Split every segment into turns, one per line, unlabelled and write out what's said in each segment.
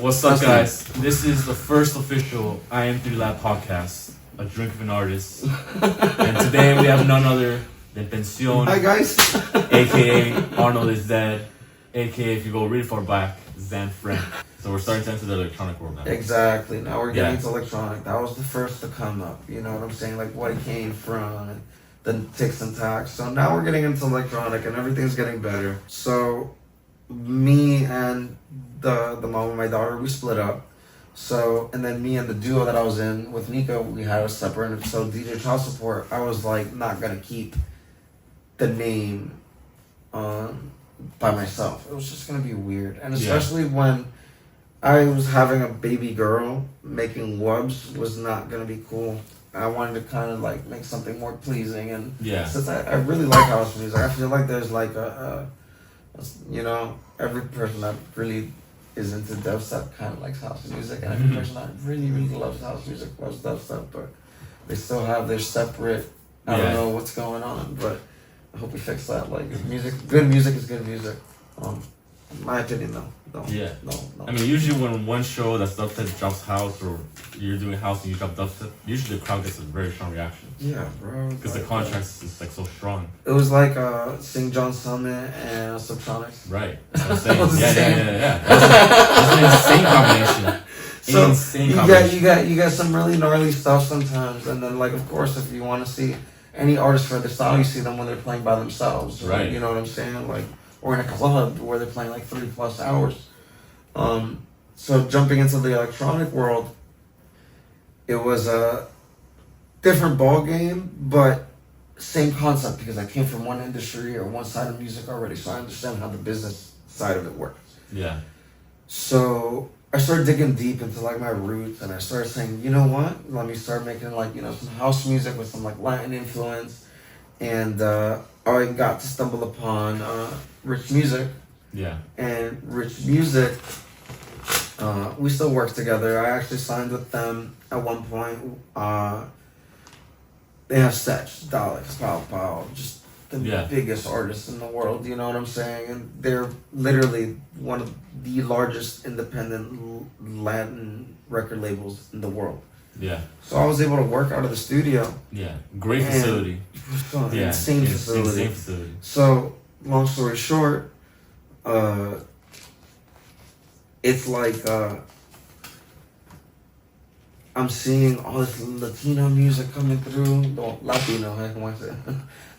What's up, guys? This is the first official IAM3 Lab podcast, A Drink of an Artist. And today we have none other than Pension,
Hi, guys.
aka Arnoldisdead, aka, if you go really far back, Zan Frank. So we're starting to enter the electronic world now.
Exactly. Now we're getting into electronic. That was the first to come up. You know what I'm saying? Like what it came from, and the ticks and tacks. So now we're getting into electronic, and everything's getting better. So me and the mom and my daughter, we split up. So, and then me and the duo that I was in with Nico, we had a separate. So DJ Child Support, I was like not gonna keep the name by myself. It was just gonna be weird, and especially when I was having a baby girl, making wubs was not gonna be cool. I wanted to kind of like make something more pleasing, and since I really like house music, I feel like there's like you know, every person that really is into dubstep kind of likes house music, and every person that really loves house music loves dubstep, but they still have their separate. I don't know what's going on, but I hope we fix that. Like good music is good music. In my opinion, though. No.
I mean, usually when one show that's dubstep drops house, or you're doing house and you drop dubstep, usually the crowd gets a very strong reaction.
Yeah, bro.
Because the contrast is like so strong.
It was like Sing John Summit and Subtronics.
Right. That's what I'm saying. Yeah. That's an insane combination.
So
insane combination.
you got some really gnarly stuff sometimes, and then like of course if you want to see any artist for the style, you see them when they're playing by themselves. Right. You know what I'm saying? Like. Or in a club where they're playing like 3+ hours. So jumping into the electronic world, it was a different ball game, but same concept because I came from one industry or one side of music already, so I understand how the business side of it works.
Yeah.
So I started digging deep into like my roots, and I started saying, you know what? Let me start making like, you know, some house music with some like Latin influence, and I got to stumble upon Rich Music. Yeah. And Rich Music, we still work together. I actually signed with them at one point. They have Setch, Daleks, Pow, just the biggest artists in the world, you know what I'm saying? And they're literally one of the largest independent Latin record labels in the world. Yeah. So I was able to work out of the studio. Yeah.
Great facility.
Insane facility. So, long story short, it's like I'm seeing all this Latino music coming through. No, Latino, ¿cómo es?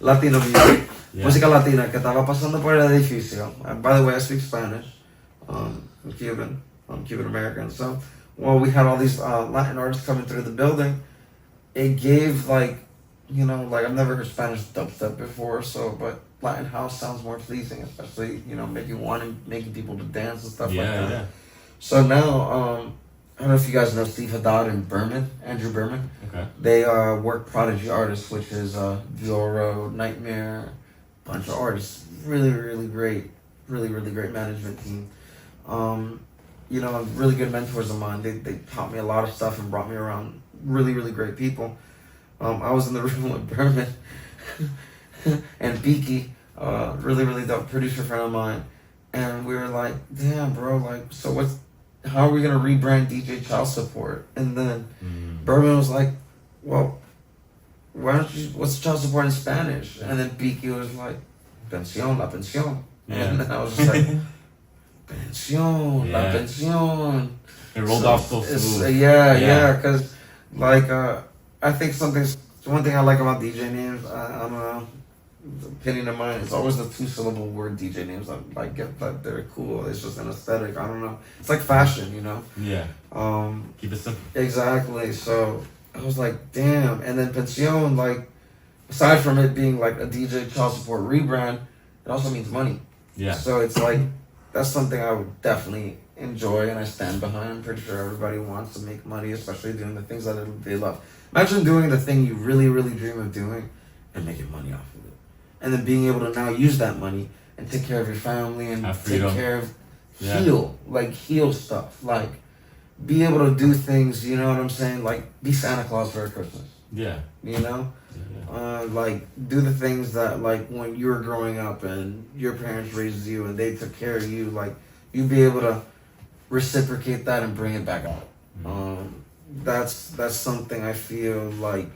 Latino music. Música latina que estaba pasando por el edificio. By the way, I speak Spanish. I'm Cuban. I'm Cuban American. So, well, we had all these Latin artists coming through the building. It gave like, you know, like I've never heard Spanish dubstep before, so but Latin house sounds more pleasing, especially, you know, making people to dance and stuff like that. Yeah. So now, I don't know if you guys know Steve Haddad and Andrew Berman. Okay. They work Prodigy Artists, which is Vioro, Nightmare, bunch of artists. Really great management team. You know, really good mentors of mine. They taught me a lot of stuff and brought me around really great people. I was in the room with Berman and Beaky, really dope producer friend of mine, and we were like, damn bro, like, so how are we gonna rebrand DJ Child Support? And then Berman was like, well, what's Child Support in Spanish? And then Beaky was like, Pensión, la pensión. And then I was just like, Pensión, la pensión.
It rolled off so smooth.
Yeah, because like I think one thing I like about DJ names, I don't know, the opinion of mine, it's always the 2-syllable word DJ names. I get that they're cool. It's just an aesthetic. I don't know. It's like fashion, you know? Yeah.
Keep it simple.
Exactly. So I was like, damn. And then Pensión, like, aside from it being like a DJ Child Support rebrand, it also means money. Yeah. So it's like, that's something I would definitely enjoy and I stand behind. I'm pretty sure everybody wants to make money, especially doing the things that they love. Imagine doing the thing you really dream of doing and making money off of it. And then being able to now use that money and take care of your family and take care of heal stuff. Like, be able to do things, you know what I'm saying? Like, be Santa Claus for Christmas. Yeah. You know? Like, do the things that, like, when you were growing up and your parents raised you and they took care of you, like, you be able to reciprocate that and bring it back out. That's something I feel like,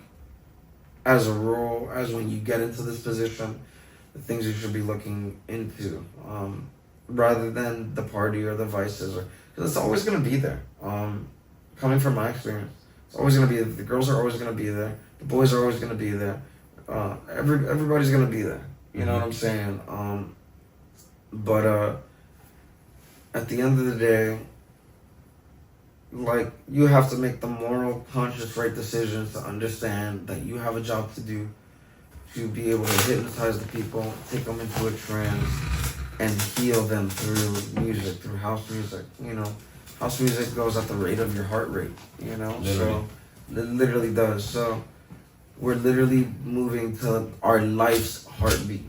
as a role, as when you get into this position, the things you should be looking into, rather than the party or the vices, because it's always going to be there. Coming from my experience, it's always going to be, the girls are always going to be there, the boys are always going to be there, everybody's going to be there. You know what I'm saying? But at the end of the day, like, you have to make the moral, conscious, right decisions to understand that you have a job to do, to be able to hypnotize the people, take them into a trance, and heal them through music, through house music. You know, house music goes at the rate of your heart rate, you know?
Literally.
So, it literally does. So, we're literally moving to our life's heartbeat.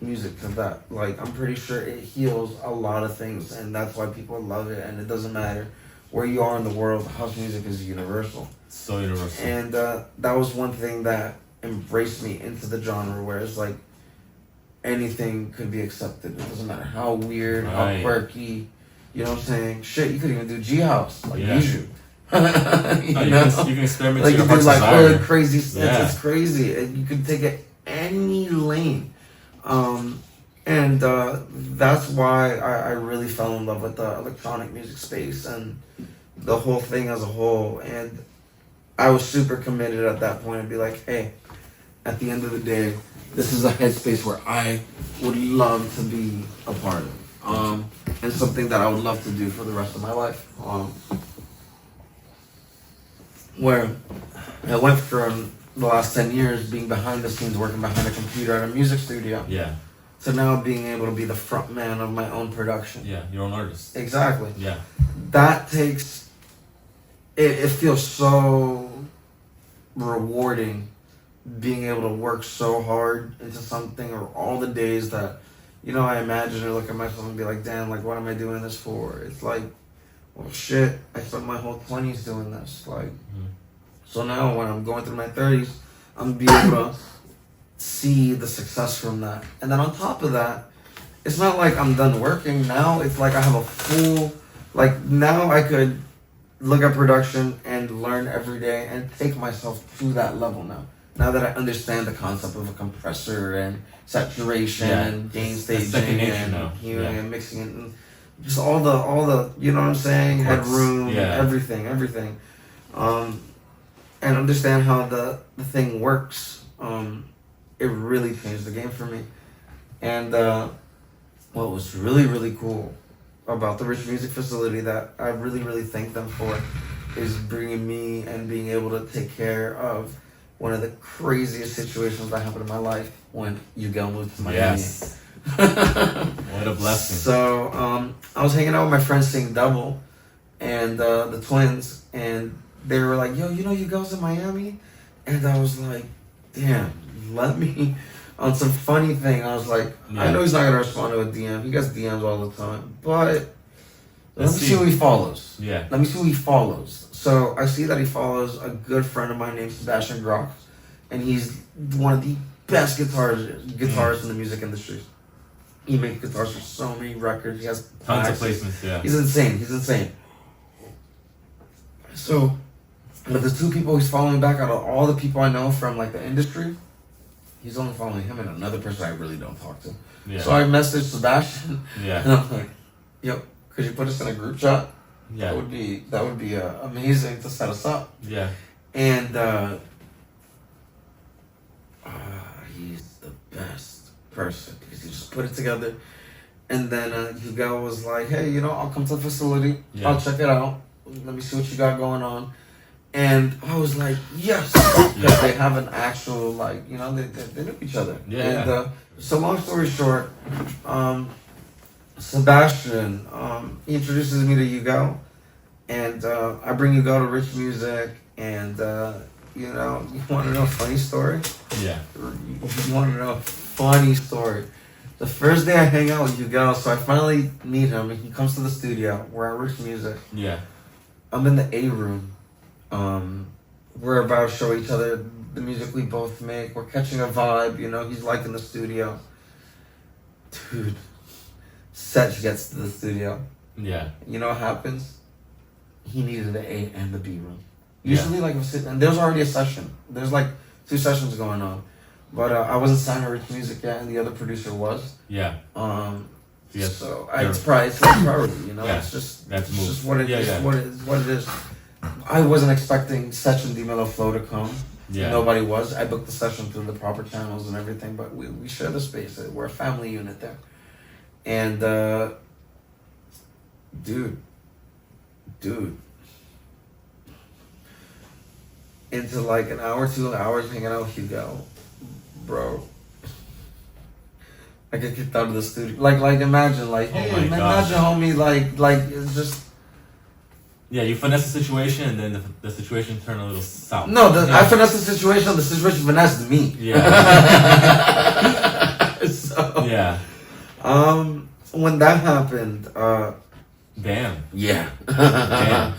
Music to that. Like, I'm pretty sure it heals a lot of things, and that's why people love it, and it doesn't matter where you are in the world, house music is universal.
So universal.
And that was one thing that embraced me into the genre, where it's like anything could be accepted. It doesn't matter how weird, how quirky, you know what I'm saying? Shit, you could even do G-House, like Bijou. you
can experiment
like,
to your
you
heart's
do like
desire.
other crazy stuff. It's crazy. And you can take it any lane. And that's why I really fell in love with the electronic music space and the whole thing as a whole. And I was super committed at that point and be like, hey, at the end of the day, this is a headspace where I would love to be a part of. And something that I would love to do for the rest of my life. Where I went from the last 10 years being behind the scenes, working behind a computer at a music studio.
Yeah.
To now being able to be the front man of my own production.
Yeah, your own artist.
Exactly.
Yeah.
That takes, it feels so rewarding being able to work so hard into something, or all the days that, you know, I imagine or look at myself and be like, damn, like, what am I doing this for? It's like, well, shit, I spent my whole 20s doing this. Like, so now when I'm going through my 30s, I'm be able to see the success from that. And then on top of that, it's not like I'm done working. Now it's like I have a full, like, now I could look at production and learn every day and take myself to that level now. Now that I understand the concept of a compressor and saturation and gain staging and hearing and mixing and just all the you know what I'm saying, headroom, everything. And understand how the thing works. It really changed the game for me. And what was really, really cool about the Rich Music Facility that I really, really thank them for is bringing me and being able to take care of one of the craziest situations that happened in my life when Yugal moved to Miami.
Yes. What a blessing.
So I was hanging out with my friends singing Double and the twins, and they were like, yo, you know Yugal's in Miami? And I was like, damn, let me, on some funny thing, I was like, I know he's not going to respond to a DM. He gets DMs all the time. But let me see who he follows. Yeah. Let me see who he follows. So I see that he follows a good friend of mine named Sebastian Grock. And he's one of the best guitarists in the music industry. He makes guitars for so many records. He has
tons of placements,
He's insane. So, but the two people he's following back out of all the people I know from like the industry, he's only following him and another person I really don't talk to. Yeah. So I messaged Sebastian, and I'm like, "Yo, could you put us in a group chat? Yeah, that would be amazing to set us up." Yeah, and he's the best person because he just put it together. And then Hugo was like, "Hey, you know, I'll come to the facility. Yeah. I'll check it out. Let me see what you got going on." And I was like, yes, because they have an actual, like, you know, they know each other. Yeah. And, so long story short, Sebastian, he introduces me to Hugo, and I bring Hugo to Rich Music, and, you know, you want to know a funny story? Yeah. You want to know a funny story? The first day I hang out with Hugo, so I finally meet him, and he comes to the studio. We're at Rich Music. Yeah. I'm in the A room. We're about to show each other the music we both make. We're catching a vibe, you know, he's liking the studio. Dude, Setch gets to the studio.
Yeah.
You know what happens? He needed the A and the B room. Usually, like, and there was already a session. There's like 2 sessions going on, but I wasn't signed to Rich Music yet, and the other producer was.
Yeah. Yes.
So it's priority. You know,
yeah.
it's just
That's
it's just what it is. What it is. I wasn't expecting Session D Mellow Flow to come.
Yeah.
Nobody was. I booked the session through the proper channels and everything, but we share the space. We're a family unit there. And dude. Into like an hour, 2 hours hanging out with Hugo, bro. I get kicked out of the studio. Like imagine, like, hey, imagine, homie, like it's just.
Yeah, you finesse the situation, and then the situation turned a little south.
No, I finessed the situation. The situation finessed me.
Yeah.
So.
Yeah.
When that happened,
Damn.
Yeah.
Damn.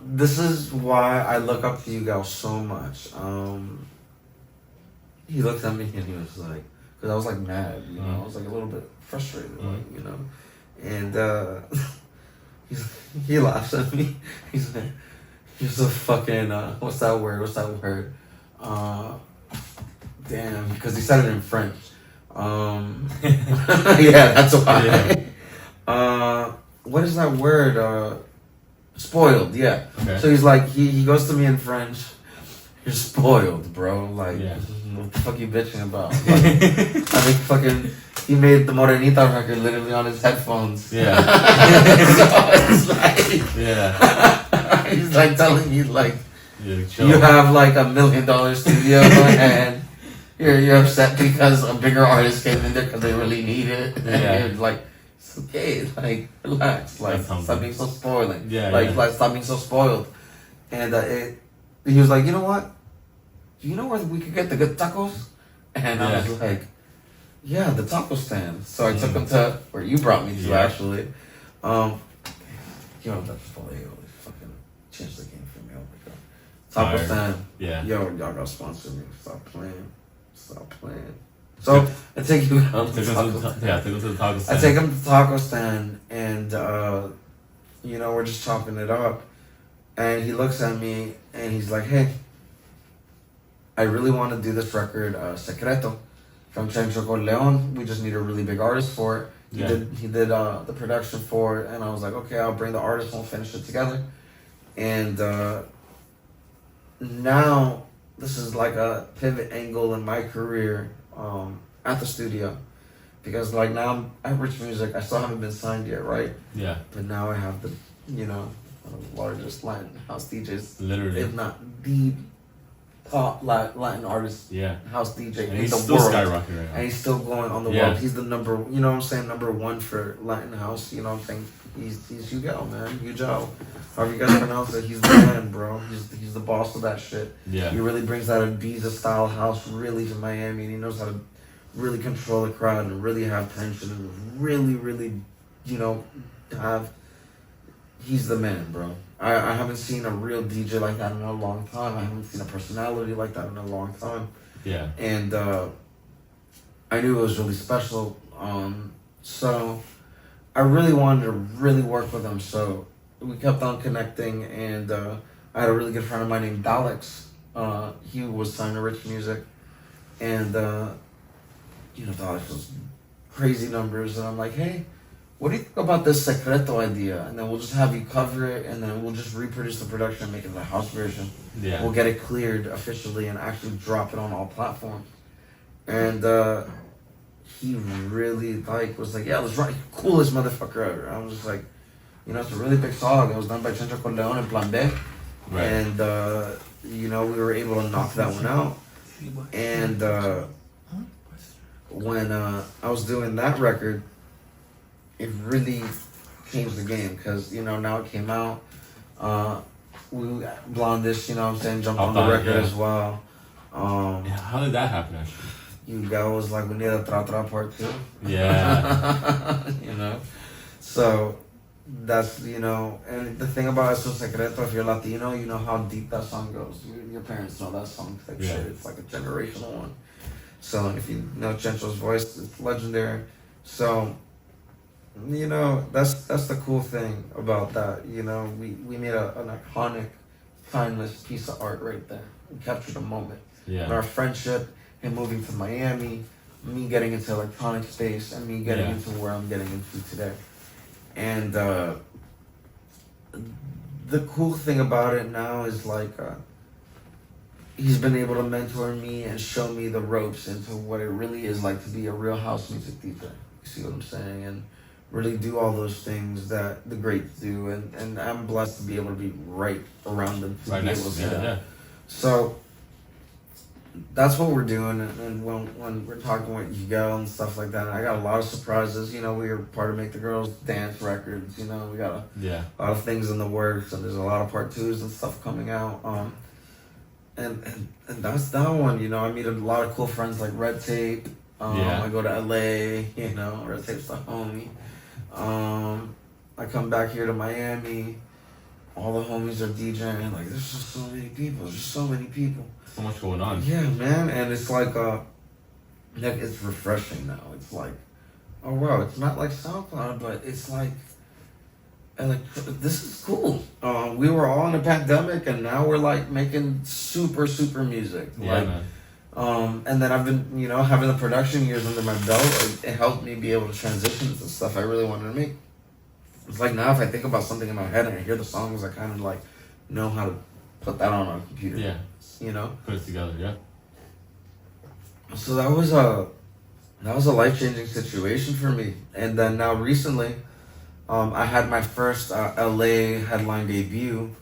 This is why I look up to you guys so much. He looked at me and he was like, because I was like mad, you know, I was like a little bit frustrated, like, you know, and he laughs at me. He's like, you're so fucking, what's that word? Damn, because he said it in French. Yeah, that's why. Yeah. What is that word? Spoiled, yeah. Okay. So he's like, he goes to me in French. You're spoiled, bro. Like, what the fuck you bitching about? Like, I think fucking, he made the Morenita record literally on his headphones. Yeah. So it's like, yeah. He's like telling you, like, you have like $1 million studio and you're upset because a bigger artist came in there because they really need it. And you're like, it's okay, like, relax, like, stop being so spoiling. Like, stop being so spoiled. And he was like, you know what? Do you know where we could get the good tacos? And I was like, yeah, the taco stand. So I took him to where you brought me to, actually. Yo, that's funny. Fucking changed the game for me. Oh my god. Taco stand. Yeah. Yo, y'all gotta sponsor me. Stop playing. So I take him to the taco stand. I take him to the taco stand, and you know, we're just chopping it up. And he looks at me and he's like, hey, I really want to do this record, Secreto, from Chencho Corleone. We just need a really big artist for it. He did the production for it, and I was like, okay, I'll bring the artist, we'll finish it together. And now this is like a pivot angle in my career at the studio. Because like now I'm at Rich Music, I still haven't been signed yet, right? Yeah. But now I have the, you know, one of the largest Latin house DJs. Literally. If not the top Latin artist house DJ in the world. Skyrocketing right now. And he's still going on the world. He's the number, you know what I'm saying, number 1 for Latin house, you know what I'm saying? He's Hugo, man. Hugo. However you guys pronounce it, he's the man, bro. He's the boss of that shit. Yeah. He really brings that Ibiza style house really to Miami, and he knows how to really control the crowd and really have tension and really, you know, he's the man, bro. I haven't seen a real DJ like that in a long time. I haven't seen a personality like that in a long time. Yeah. And I knew it was really special. So I really wanted to really work with him. So we kept on connecting, and I had a really good friend of mine named Daleks. He was signed to Rich Music, and you know, Daleks was crazy numbers, and I'm like, hey, what do you think about this Secreto idea? And then we'll just have you cover it, and then we'll just reproduce the production and make it the house version. Yeah. We'll get it cleared officially and actually drop it on all platforms. And he really was like, yeah, let's write coolest motherfucker ever. I was just like, you know, it's a really big song. It was done by Chencho Corleone and Plan B. Right. And you know, we were able to knock that one out. And when I was doing that record, it really changed the game, because, you know, now it came out. Blondish, you know what I'm saying, jumped on the record as well.
How did that happen, actually?
You guys was like, we need a Tra Tra part 2.
Yeah.
You know? So, that's, you know, and the thing about Eso Secreto, if you're Latino, you know how deep that song goes. Your parents know that song type shit. It's like a generational one. So, if you know Chencho's voice, it's legendary. So, You know, that's the cool thing about that. You know, we made an iconic, timeless piece of art right there. We captured a moment.
Yeah.
And our friendship, him moving to Miami, me getting into electronic space, and me getting into where I'm getting into today. And the cool thing about it now is like he's been able to mentor me and show me the ropes into what it really is like to be a real house music DJ. You see what I'm saying? And really do all those things that the greats do. And I'm blessed to be able to be right around them. To
right
be
next
able to
to
do
yeah,
that.
yeah.
So that's what we're doing. And when we're talking with Hugo and stuff like that, I got a lot of surprises. You know, we were part of Make the Girls Dance Records. You know, we got a lot of things in the works, and there's a lot of part twos and stuff coming out. And that's that one. You know, I meet a lot of cool friends like Red Tape. I go to LA. You know, Red Tape's the homie. I come back here to Miami. All the homies are DJing. Like, there's just so many people. There's just so many people.
So much going on.
Yeah, man. And it's like, it's refreshing now. It's like, oh wow, it's not like SoundCloud, but it's like this is cool. We were all in a pandemic, and now we're like making super music.
Yeah,
like,
man.
and then I've been, you know, having the production years under my belt. It helped me be able to transition to stuff I really wanted to make. It's like now if I think about something in my head and I hear the songs, I kind of like know how to put that on a computer.
Yeah.
You know?
Put it together, yeah.
So that was a life-changing situation for me. And then now recently, I had my first LA headline debut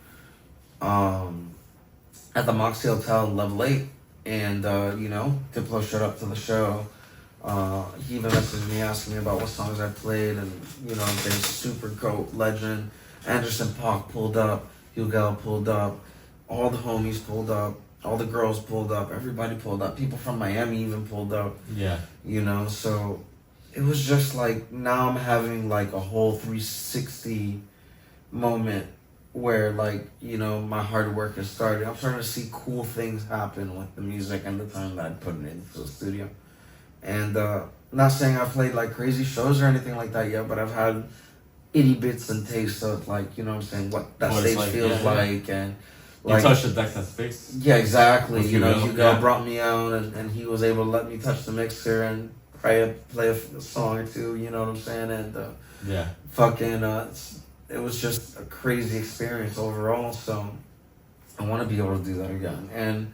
at the Moxie Hotel in Level 8. And, you know, Diplo showed up to the show. He even messaged me asking me about what songs I played. And, you know, they super GOAT legend. Anderson .Paak pulled up. Hugo pulled up. All the homies pulled up. All the girls pulled up. Everybody pulled up. People from Miami even pulled up.
Yeah.
You know, so it was just like, now I'm having like a whole 360 moment where like, you know, my hard work is starting. I'm starting to see cool things happen with the music and the time that I put it into the studio. And not saying I've played like crazy shows or anything like that yet, but I've had itty bits and tastes of like, you know what I'm saying, what that stage
like,
feels like. And
like, you touched the deck, that space.
Yeah, exactly. You know, Hugo
yeah.
brought me out and he was able to let me touch the mixer and play a song or two, you know what I'm saying? And
yeah.
Fucking, it was just a crazy experience overall. So I want to be able to do that again. And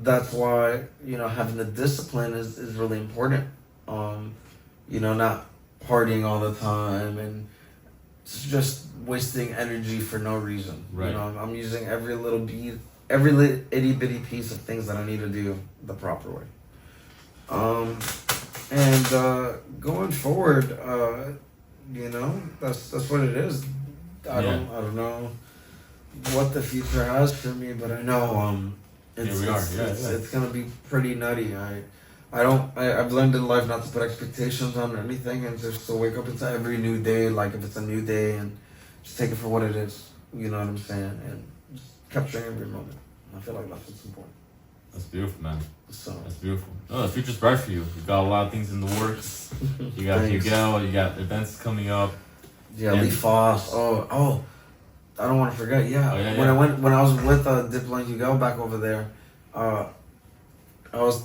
that's why, you know, having the discipline is really important. You know, not partying all the time and just wasting energy for no reason.
Right.
You know, I'm using every little beat, every itty bitty piece of things that I need to do the proper way. And going forward, you know, that's what it is. I don't know what the future has for me, but I know it's gonna be pretty nutty. I've learned in life not to put expectations on anything and just to wake up into every new day, like if it's a new day, and just take it for what it is. You know what I'm saying? And just capturing every moment. I feel like that's what's important.
That's beautiful, man.
So
that's beautiful. No, the future's bright for you. You got a lot of things in the works. You got Hugo. You got events coming up.
Yeah, Lee Foss. Oh, I don't want to forget. Yeah, when I was with Diplo and Hugo back over there, I was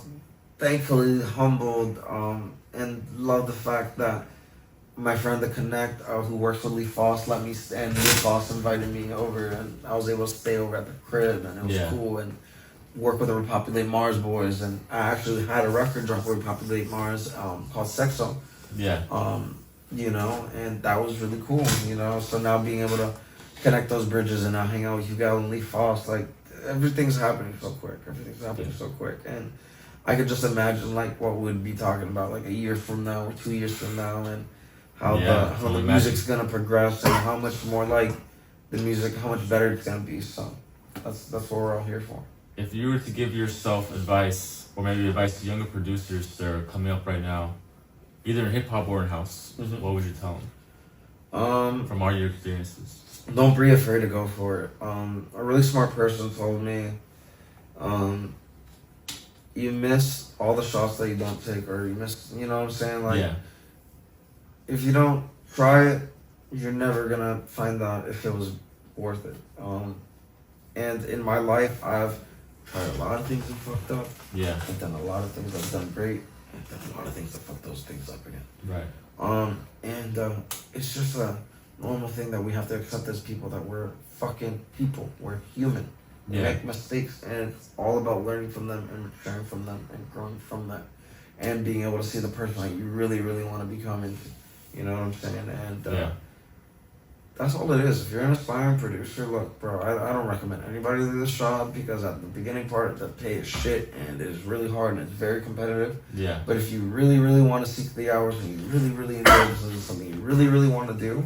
thankfully humbled and love the fact that my friend The Connect, who works with Lee Foss, let me, and Lee Foss invited me over, and I was able to stay over at the crib, and it was cool, and work with the Repopulate Mars boys, and I actually had a record drop with Repopulate Mars called Sexo.
Yeah.
You know, and that was really cool, you know, so now being able to connect those bridges and now hang out with Hugo and Lee Foss, like, everything's happening so quick, and I could just imagine, like, what we'd be talking about, like, a year from now or 2 years from now, and how the music's gonna progress, and how much more, like, the music, how much better it's gonna be, so that's what we're all here for.
If you were to give yourself advice, or maybe advice to younger producers that are coming up right now, either in hip-hop or in house, what would you tell them? From all your experiences.
Don't be afraid to go for it. A really smart person told me, you miss all the shots that you don't take, or you miss, you know what I'm saying? Like, if you don't try it. You're never gonna find out if it was worth it. And in my life, I've tried a lot of things and fucked up.
Yeah.
I've done a lot of things I've done great. I've done a lot of things that fuck those things up again.
Right.
And it's just a normal thing that we have to accept as people, that we're fucking people. We're human. We make mistakes, and it's all about learning from them and maturing from them and growing from that, and being able to see the person that you really, really want to become into. You know what I'm saying? And that's all it is. If you're an aspiring producer, look, bro, I don't recommend anybody do this job, because at the beginning part, the pay is shit, and it is really hard, and it's very competitive.
Yeah.
But if you really, really want to seek the hours, and you really, really enjoy this, and something you really, really want to do,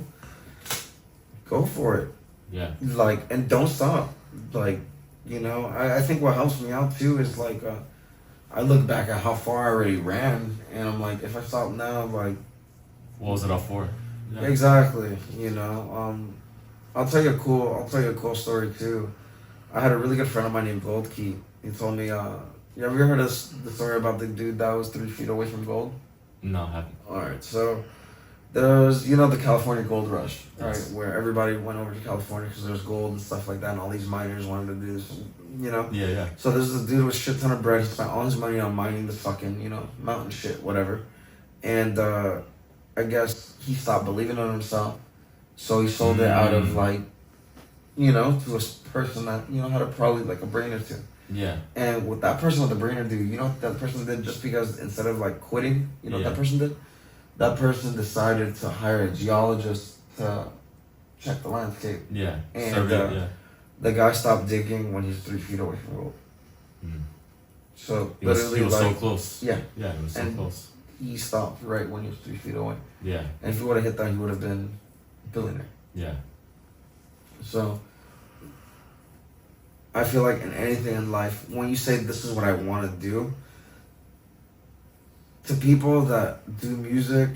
go for it.
Yeah.
Like, and don't stop. Like, you know, I think what helps me out too is like, I look back at how far I already ran, and I'm like, if I stop now, like,
what was it all for? Yeah.
Exactly. You know, I'll tell you a cool story too. I had a really good friend of mine named Gold Key. He told me, you ever heard the story about the dude that was 3 feet away from gold?
No, I haven't.
Alright, so there's, you know, the California gold rush, right?
Yes.
Where everybody went over to California because there's gold and stuff like that, and all these miners wanted to do this, you know?
Yeah, yeah.
So there's this dude with a shit ton of bread. He spent all his money on mining the fucking, you know, mountain shit, whatever. And I guess he stopped believing in himself. So he sold it out of, like, you know, to a person that, you know, had probably like a brain or two.
Yeah.
And what that person with the brainer do, you know what that person did, just because instead of like quitting, you know what that person did? That person decided to hire a geologist to check the landscape.
Yeah.
And the guy stopped digging when he's 3 feet away from gold.
Mm.
So
he was
like,
so close.
Yeah.
Yeah, he was so close.
He stopped right when he was 3 feet away.
Yeah.
And if he would have hit that, he would have been a billionaire.
Yeah.
So I feel like in anything in life, when you say this is what I want to do, to people that do music,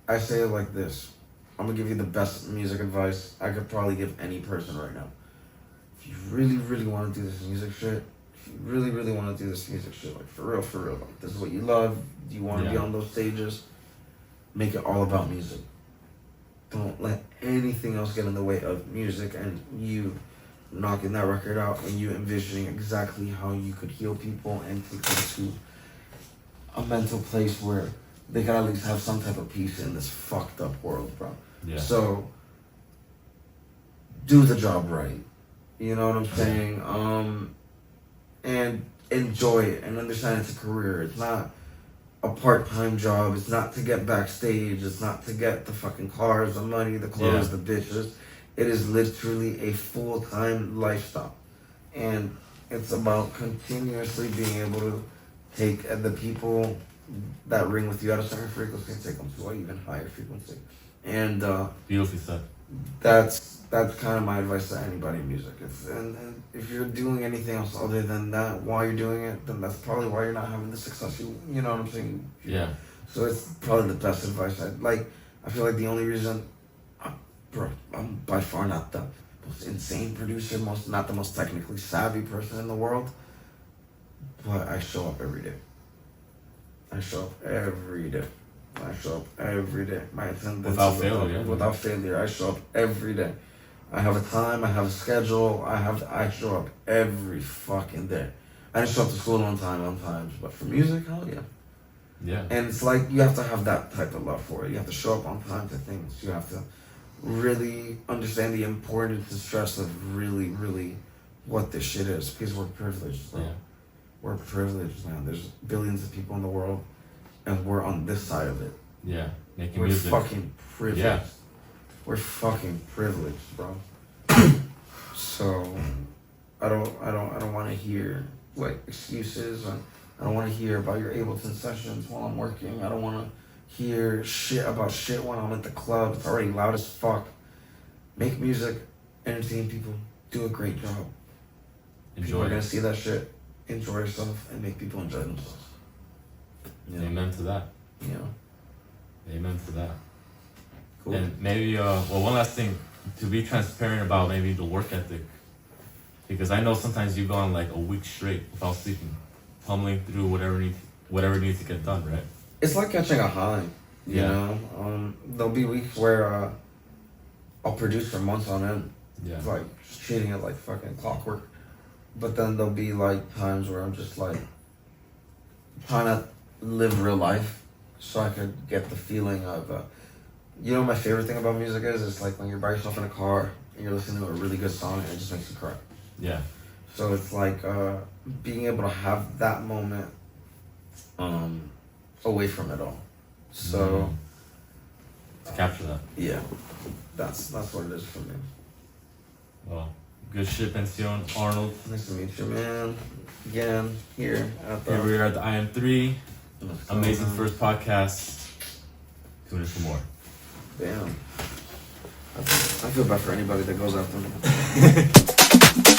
I say it like this. I'm going to give you the best music advice I could probably give any person right now. If you really, really want to do this music shit, if you really, really want to do this music shit, like for real, like this is what you love, you want to be on those stages, make it all about music. Don't let anything else get in the way of music and you knocking that record out and you envisioning exactly how you could heal people and take them to a mental place where they can at least have some type of peace in this fucked up world, bro.
Yeah.
So do the job right. You know what I'm saying? And enjoy it and understand it's a career. It's not a part-time job. It's not to get backstage. It's not to get the fucking cars, the money, the clothes, the bitches. It is literally a full-time lifestyle. And it's about continuously being able to take the people that ring with you at a certain frequency and take them to an even higher frequency. And
beautifully said.
That's kind of my advice to anybody in music. And if you're doing anything else other than that while you're doing it, then that's probably why you're not having the success you know what I'm saying?
Yeah.
So it's probably the best advice. I feel like the only reason, I'm by far not the most insane producer, not the most technically savvy person in the world, but I show up every day. I show up every day. My attendance
without failure.
Without failure, I show up every day. I have a time. I have a schedule. I show up every fucking day. I didn't show up to school on time, but for music, hell yeah.
Yeah.
And it's like you have to have that type of love for it. You have to show up on time to things. You have to really understand the importance and stress of really, really what this shit is, because we're privileged. Bro. Yeah. We're privileged, man. There's billions of people in the world, and we're on this side of it.
Yeah, making
we're
music.
We're fucking privileged. Yeah. We're fucking privileged, bro. So I don't want to hear like excuses. I don't want to hear about your Ableton sessions while I'm working. I don't want to hear shit about shit when I'm at the club. It's already loud as fuck. Make music, entertain people, do a great job. People are gonna see that shit, enjoy yourself, and make people enjoy themselves.
Yeah. Amen to that.
You know.
Amen to that.
Cool.
And maybe, one last thing, to be transparent about maybe the work ethic, because I know sometimes you go on like a week straight without sleeping, tumbling through whatever needs to get done, right?
It's like catching a high. You know, there'll be weeks where I'll produce for months on end, like just treating it like fucking clockwork. But then there'll be like times where I'm just like trying to live real life, so I could get the feeling of, you know, my favorite thing about music is it's like when you're by yourself in a car and you're listening to a really good song and it just makes you cry.
Yeah.
So it's like being able to have that moment away from it all. So
to capture that.
Yeah, that's what it is for me.
Well, good shit, Pension Arnold.
Nice to meet you, man. Again, here at the...
Here we are at the IAM3. Amazing first podcast. Tune in for more.
Damn. I feel bad for anybody that goes after me.